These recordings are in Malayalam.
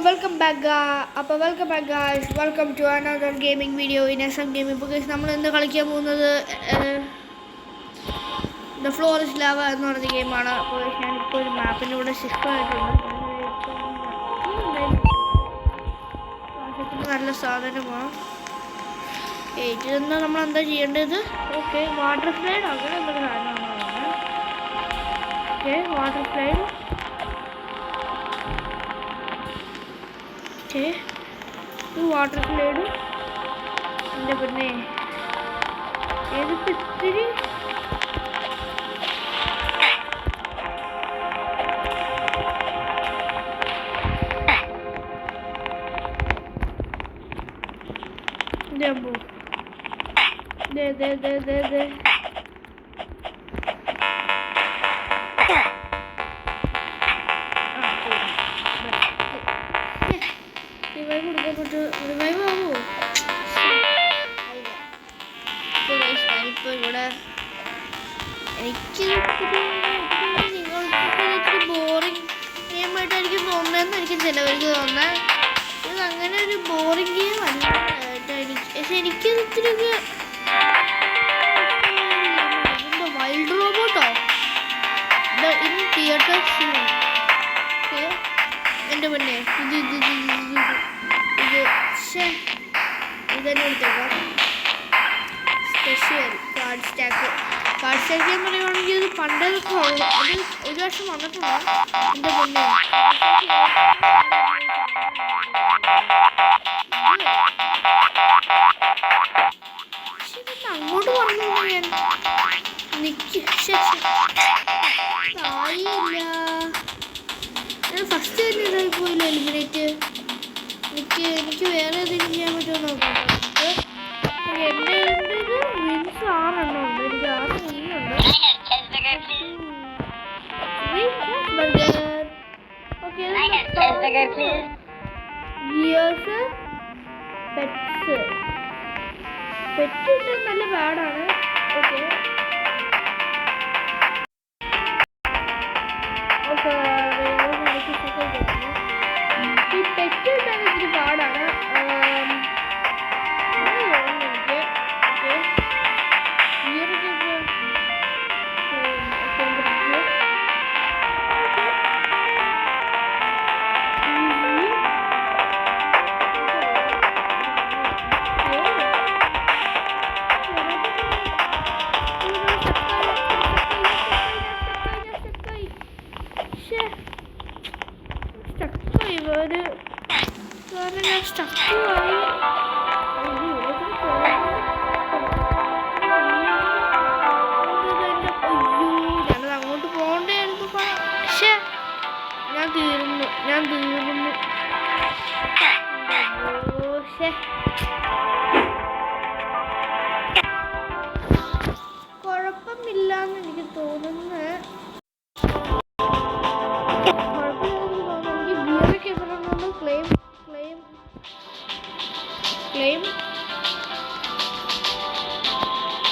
Welcome back guys. Welcome to another gaming video in SM Gaming. Because നമ്മൾ ഇന്ന് കളിക്കാൻ പോകുന്നത് The Floor is Lava എന്ന് പറഞ്ഞ ഗെയിമാണ്. അപ്പോൾ ഞാനിപ്പോൾ ഒരു മാപ്പിൻ്റെ കൂടെ ഷിഫ്റ്റ് ആയിട്ടുണ്ട്. നല്ല സാധനമാണ്. ഇതൊന്നും നമ്മൾ എന്താ ചെയ്യേണ്ടത്? ഓക്കെ, വാട്ടർ സ്ലൈഡ് അങ്ങനെ എന്തൊരു സാധനമാണ്. Okay, water slide. Water slide എൻ്റെ പിന്നെ ഏതിപ്പോൾ ഇത്തിരി ജമ്പു ഇപ്പോൾ ഇവിടെ എനിക്ക് നിങ്ങൾക്ക് ബോറിങ് ഗെയിമായിട്ടായിരിക്കും തോന്നുന്നതെന്ന് എനിക്ക് ചിലവർക്ക് തോന്നുന്നത്. ഇത് അങ്ങനെ ഒരു ബോറിങ് ഗെയിം അല്ല പക്ഷെ എനിക്ക് ഇത്തിരി വൈൽഡ് റോബോട്ടോ ഇൻ തിയേറ്റർ എൻ്റെ മുന്നേ ഇതെന്നെ എടുത്തേക്കാം. സ്പെഷ്യൽ കാർഡ് സ്റ്റാക്ക് എന്ന് പറയുകയാണെങ്കിൽ ഇത് പണ്ടൊക്കെ അത് ഒരു വർഷം വന്നിട്ടുണ്ടോ എൻ്റെ മുന്നേ. പക്ഷെ ഇതൊന്ന് അങ്ങോട്ട് പറഞ്ഞു ഞാൻ ആയില്ല. ഞാൻ ഫസ്റ്റ് തന്നെ ഇതായി പോയില്ല എലിമിനേറ്റ്. എനിക്ക് വേറെ ഏതെങ്കിലും ചെയ്യാൻ പറ്റുമോ നോക്കാം. എൻ്റെ വിൻസ് 6 എണ്ണം ഉണ്ട്. എനിക്ക് 6 മീനുണ്ട്. ഗിയേഴ്സ് പെറ്റ്സ് പെറ്റ് നല്ല പാടാണ്. ഓക്കെ ഈ പെറ്റ് കിട്ടാൻ ഇത്തിരി പാടാണ്. അങ്ങോട്ട് പോകണ്ടായിരുന്നു. പക്ഷേ ഞാൻ തീർന്നു. കുഴപ്പമില്ലാന്ന് എനിക്ക് തോന്നുന്നു. Claim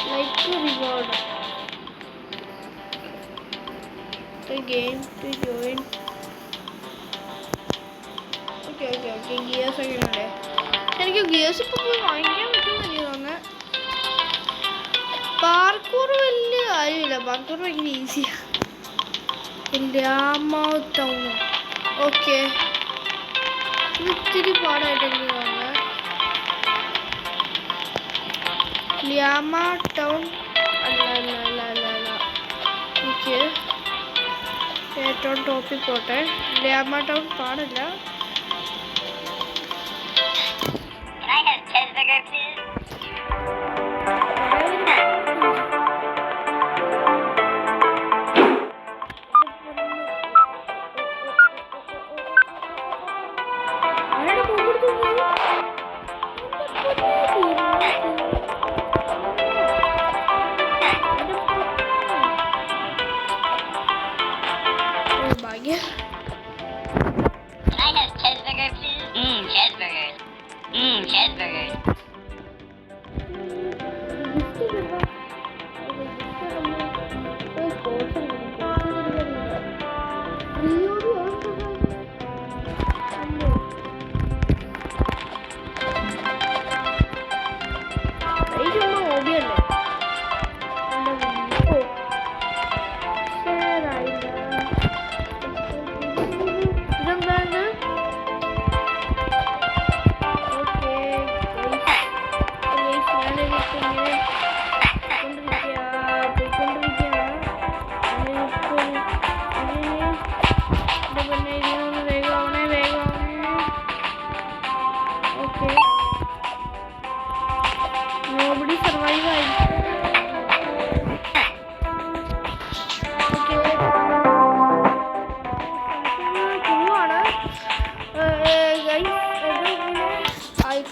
like to reward the game to join. Okay. Gears ഒക്കെ ഉണ്ട്. എനിക്ക് ഗിയേഴ്സ് ഇപ്പോൾ പോയി വാങ്ങിക്കാൻ പറ്റുമെന്ന് എനിക്ക് തോന്നുന്നത്. പാർക്കൂർ വലിയ കാര്യമില്ല. പാർക്കൂർ ഭയങ്കര ഈസിയാണ്. ലാമ ടൗൺ ഓക്കെ ഇത്തിരി പാടായിട്ട് എനിക്ക് തോന്നുന്നത്. ലിയാമ ടൗൺ അല്ല എനിക്ക് ഏറ്റവും ടോപ്പിൽ പോട്ടെ. ലിയാമ ടൗൺ പാടില്ല.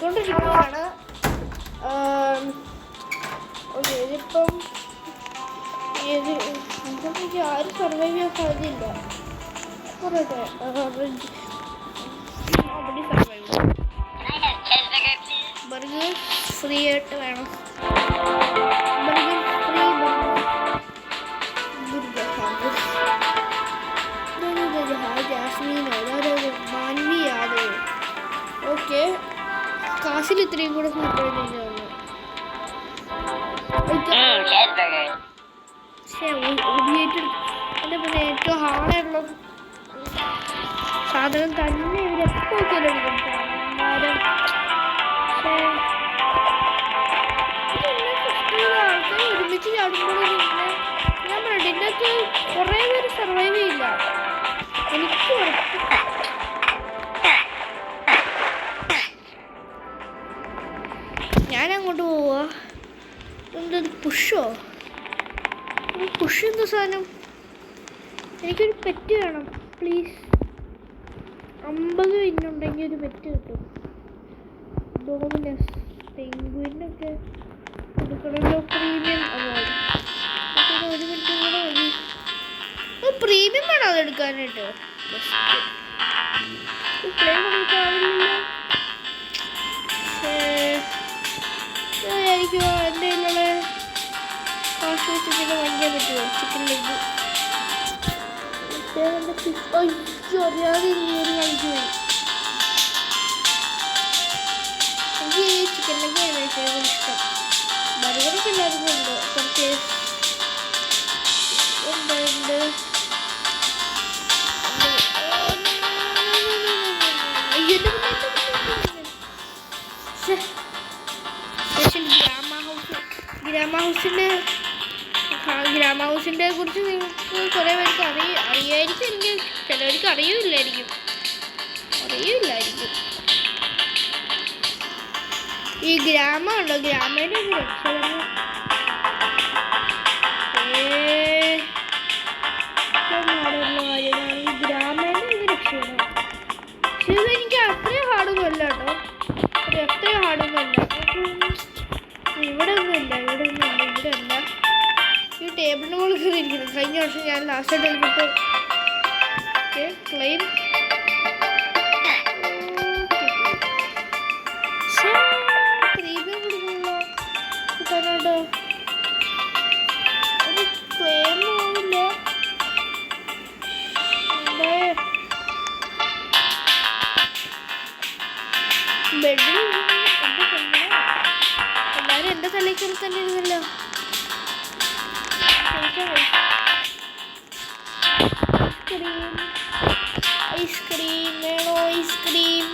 നോക്കിക്കൊണ്ടിരിക്കുകയാണ്. ഓക്കെ, ഇതിപ്പം ആരും സർവൈവ് ചെയ്യാൻ സാധ്യതയില്ല. പറയട്ടെ, ബർഗർ ഫ്രീ ആയിട്ട് വേണം. ബർഗർ ഫ്രീ, ജാസ്മീനോ മാൻവി യാദവ്. ഓക്കെ, കാശിൽ ഇത്രയും കൂടെ സൂപ്പറായിട്ടുണ്ട്. അതേപോലെ ഏറ്റവും ഹാർഡായിട്ടുള്ള സാധനം തന്നെ ഇവരെപ്പോൾ എടുക്കും. ആൾക്കാർ ഒരുമിച്ച് ചാടുമ്പോൾ ഞാൻ പറയട്ടെ, ഇതിനകത്ത് കുറേ പേര് സർവൈവ് ചെയ്യില്ല. എനിക്ക് ഞാനങ്ങോട്ട് പോവാ. എന്തത് പുഷോ? പുഷ് എന്താ സാധനം? എനിക്കൊരു പെറ്റ് വേണം പ്ലീസ്. 50 വിന്നുണ്ടെങ്കിൽ ഒരു പെറ്റ് കിട്ടും. ഡോമിനസ് പെൻഗ്വിനൊക്കെ എടുക്കണമല്ലോ. Premium award. ഒരു മിനിറ്റ് കൂടെ മതി. പ്രീമിയം വേണം അതെടുക്കാനായിട്ട്. പ്ലേ നമുക്കാവില്ല. ആയിരിക്കും എൻ്റെ കയ്യിലുള്ള കാശ് വെച്ചിട്ട് വാങ്ങിക്കാൻ പറ്റുമോ? ചിക്കൻ ലെഗ് അറിയാതെ ഇങ്ങനെ കളിച്ചു. എനിക്ക് ഈ ചിക്കൻ ലെഗ് ഏറ്റവും ഇഷ്ടം. ബർഗറൊക്കെ എല്ലാവർക്കും ഉണ്ട്. കുറച്ച് ഉണ്ട്. സ്പെഷ്യൽ ഗ്രാമ ഹൗസിൻ്റെ കുറിച്ച് നിങ്ങൾക്ക് കുറേ പേർക്ക് അറിയായിരിക്കും. എനിക്ക് ചിലവർക്ക് അറിയില്ലായിരിക്കും. ഈ ഗ്രാമമുണ്ടോ, ഗ്രാമേൻ്റെ ഒരു രക്ഷകരം. കാര്യമാണ് ഈ ഗ്രാമേൻ്റെ ഒരു രക്ഷകരം. പക്ഷേ ഇതെനിക്ക് അത്രയും ഹാർഡൊന്നും അല്ല കേട്ടോ. എത്രയും ഹാർഡൊന്നും അല്ല. ഇവിടെ അല്ല. ഈ ടേബിളിന് മുകളിൽ കയറിയിരിക്കുന്നത്. കഴിഞ്ഞ വർഷം ഞാൻ ലാസ്റ്റ് എടുത്തിട്ട് ക്ലെയിം പ്രീമിയം കൊടുക്കണല്ലോ കിട്ടാനായിട്ട്. ഒരു ക്ലെയിം പോകില്ല. ബെഡിൽ എല്ലാവരും എൻ്റെ തലയ്ക്കൽ തന്നെ ഇരുന്നല്ലോ. ഐസ്ക്രീം വേണോ? Ice cream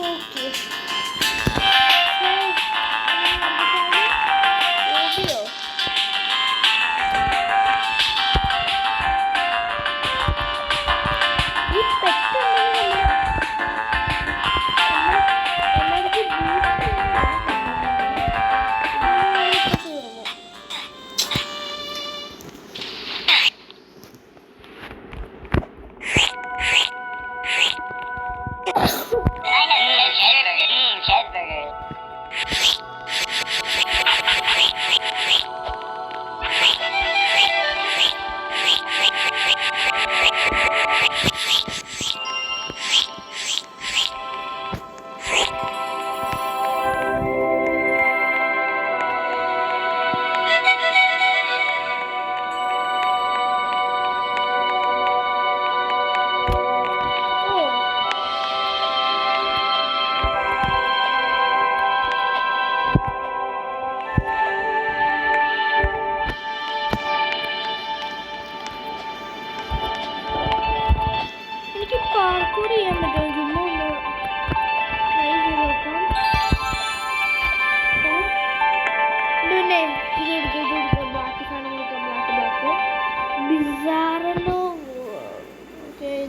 okay.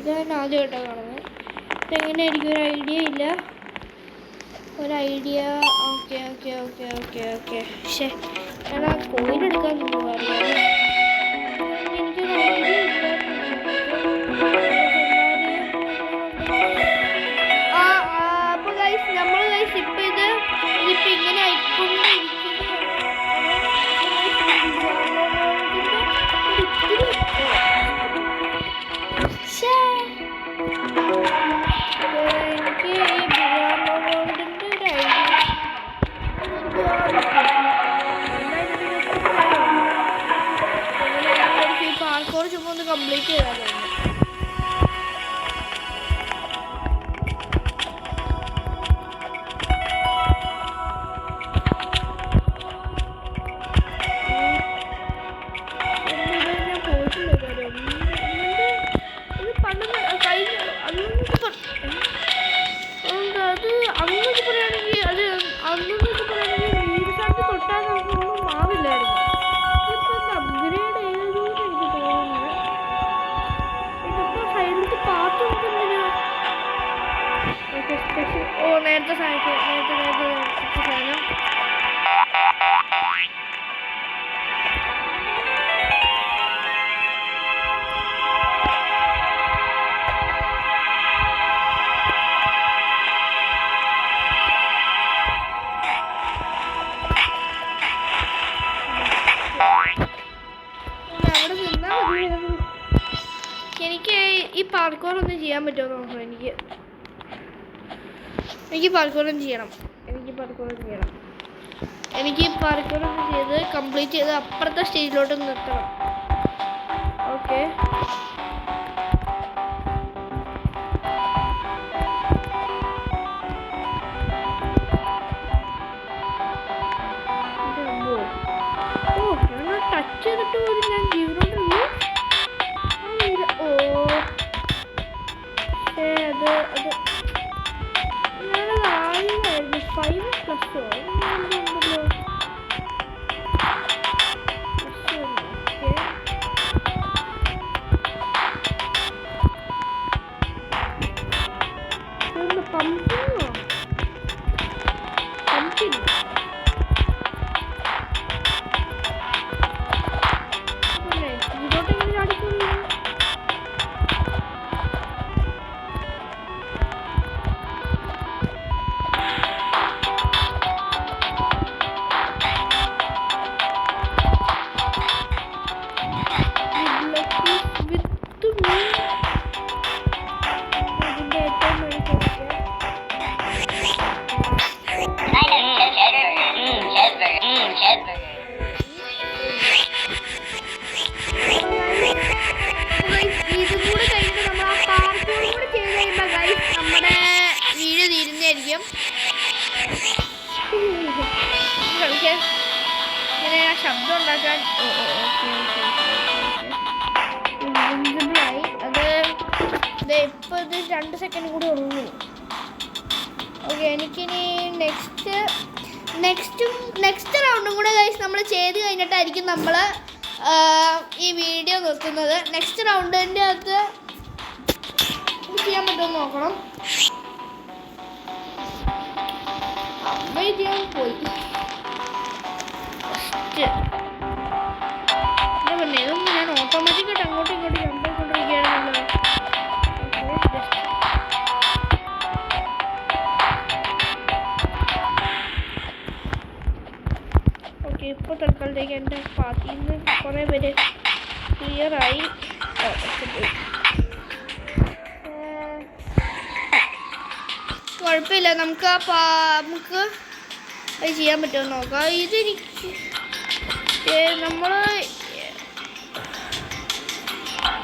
ഞാൻ ആദ്യമായിട്ടാണ് കാണുന്നത്. ഇതെങ്ങനെയായിരിക്കും ഒരു ഐഡിയ ഇല്ല. ഓക്കെ. പക്ഷേ ഞാൻ ആ കോയിൻ എടുക്കാൻ പോകാറില്ല. എനിക്കൊരു ഐഡിയ ഇല്ല. എനിക്ക് ഈ ബിഗാർലോ വേൾഡിൻ്റെ ഒരു ഐഡിയ ഈ പാർക്കോർ ചുമ്മാ ഒന്ന് കംപ്ലീറ്റ് ചെയ്താൽ നേരത്തെ സാധനം എനിക്ക് ഈ പാർക്കോർ ഒന്നും ചെയ്യാൻ പറ്റുമോ നോക്കണം എനിക്ക് പാർക്കോറും ചെയ്യണം എനിക്ക് പാർക്കോറും ചെയ്ത് കംപ്ലീറ്റ് ചെയ്ത് അപ്പുറത്തെ സ്റ്റേജിലോട്ട് നിർത്തണം. ഓക്കെ ടച്ച് ചെയ്തിട്ട് പോലും ഞാൻ ജീവനോടുള്ളൂ. അത് ഞാനത് ആയിരുന്നു 5+ഓ ഇങ്ങനെ ആ ശബ്ദം ഉണ്ടാക്കാൻ ഇൻവിസിബിളായി. അത് ഇപ്പോൾ ഇത് 2 സെക്കൻഡ് കൂടി ഉള്ളൂ. ഓക്കെ എനിക്കിനി നെക്സ്റ്റ് റൗണ്ടും കൂടെ ഗൈസ് നമ്മൾ ചെയ്ത് കഴിഞ്ഞിട്ടായിരിക്കും നമ്മൾ ഈ വീഡിയോ നിർത്തുന്നത്. നെക്സ്റ്റ് റൗണ്ടിൻ്റെ അകത്ത് ചെയ്യാൻ പറ്റുമോ നോക്കണം. ചെയ്യാൻ പോയി പറഞ്ഞേ ഇതൊന്നും ഞാൻ ഓട്ടോമാറ്റിക്കായിട്ട് അങ്ങോട്ടും ഇങ്ങോട്ടും ജമ്പ് ചെയ്തുകൊണ്ടിരിക്കുകയാണല്ലോ. ഓക്കെ ഇപ്പോൾ തൽക്കാലത്തേക്ക് എൻ്റെ പാർട്ടിയിൽ നിന്ന് കുറേ പേര് ക്ലിയറായി. കുഴപ്പമില്ല, നമുക്ക് അത് ചെയ്യാൻ പറ്റുമോ നോക്കാം. ഇതെനിക്ക് നമ്മൾ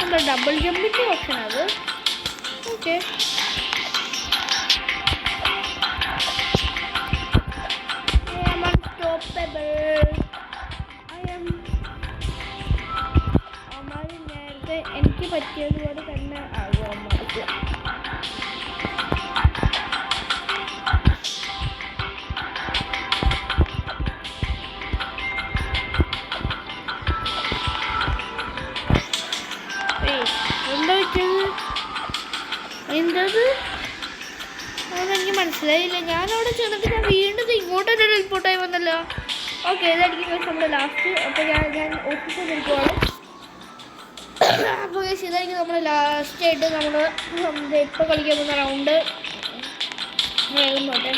എന്താ ഡബിൾ ജമ്പിൻ്റെ ഓപ്ഷൻ അത്. ഓക്കെ നേരത്തെ എനിക്ക് പറ്റിയതുപോലെ തന്നെ ആകും അമ്മക്ക്. അതെനിക്ക് മനസ്സിലായില്ല. ഞാനവിടെ ചെന്നിട്ട് ഞാൻ വീണ്ടും ഇങ്ങോട്ടൊരു റിപ്പോർട്ടായി വന്നല്ലോ. ഓക്കെ ഇതായിരിക്കും നമ്മുടെ ലാസ്റ്റ്. അപ്പോൾ ഞാൻ ഓഫീസിൽ നിൽക്കുവാണ്. അപ്പോൾ ഇതായിരിക്കും നമ്മൾ ലാസ്റ്റായിട്ട് നമ്മൾ ഇപ്പോൾ കളിക്കാൻ പോകുന്ന റൗണ്ട്. വേഗം പോട്ടെ.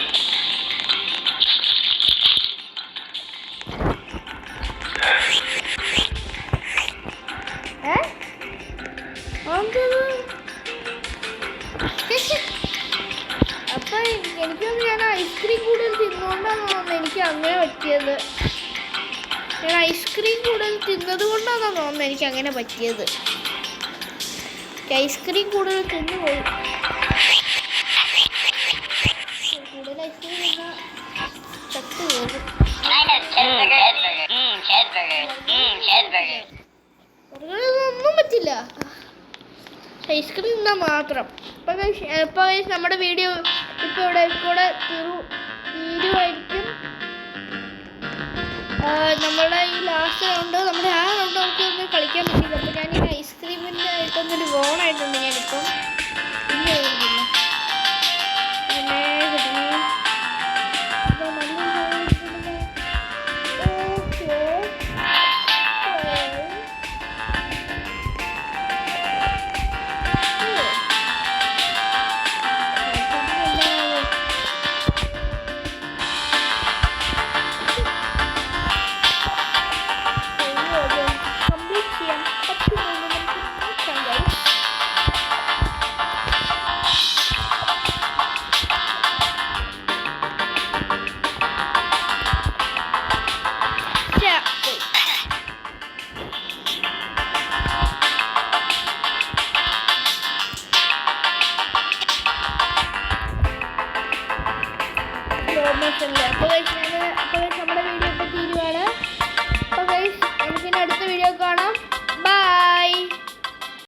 എനിക്കൊന്ന് ഞാൻ ഐസ്ക്രീം കൂടുതൽ തിന്നുകൊണ്ടാണ് തോന്നുന്നത് എനിക്ക് അങ്ങനെ പറ്റിയത്. ഞാൻ ഐസ്ക്രീം കൂടുതൽ തിന്നത് കൊണ്ടാണോ തോന്നുന്നത് എനിക്ക് അങ്ങനെ പറ്റിയത്. ഐസ്ക്രീം കൂടുതൽ തിന്നുപോയി. കൂടുതൽ ഐസ്ക്രീം തിന്നാൽ ചത്തു പോകും. ഒന്നും പറ്റില്ല, ഐസ്ക്രീം തിന്നാൽ മാത്രം. ഇപ്പോൾ നമ്മുടെ വീഡിയോ ഇപ്പോൾ ഇവിടെ കൂടെ തീരുമായിരിക്കും. നമ്മുടെ ഈ ലാസ്റ്റ് റൗണ്ട്, നമ്മുടെ ആ റൗണ്ട് നമുക്ക് ഒന്ന് കളിക്കാൻ പറ്റില്ല. അപ്പോൾ ഞാൻ ഈ ഐസ്ക്രീമിൻ്റെ ആയിട്ടൊന്നൊരു ഓണായിട്ടുണ്ട് ഞാനിപ്പം. പിന്നെ അപ്പോൾ